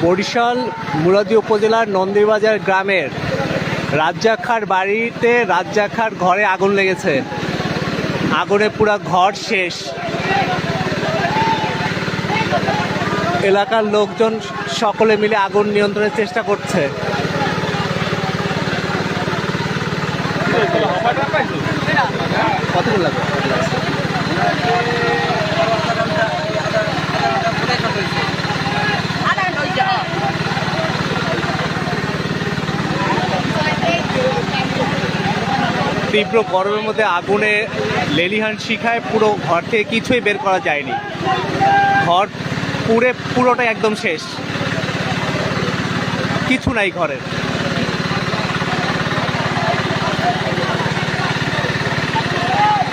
বরিশাল মুরাদী উপজেলার নন্দীবাজার গ্রামের রাজ্জাক খাঁর বাড়িতে রাজ্জাক খাঁর ঘরে আগুন লেগেছে। আগুনে পুরো ঘর শেষ। এলাকার লোকজন সকলে মিলে আগুন নিয়ন্ত্রণের চেষ্টা করছে। কতগুলো লাগবে? তীব্র গরমের মধ্যে আগুনে লেলিহান শিখায় পুরো ঘর থেকে কিছুই বের করা যায়নি। ঘর পুরোটাই একদম শেষ, কিছু নাই ঘরের।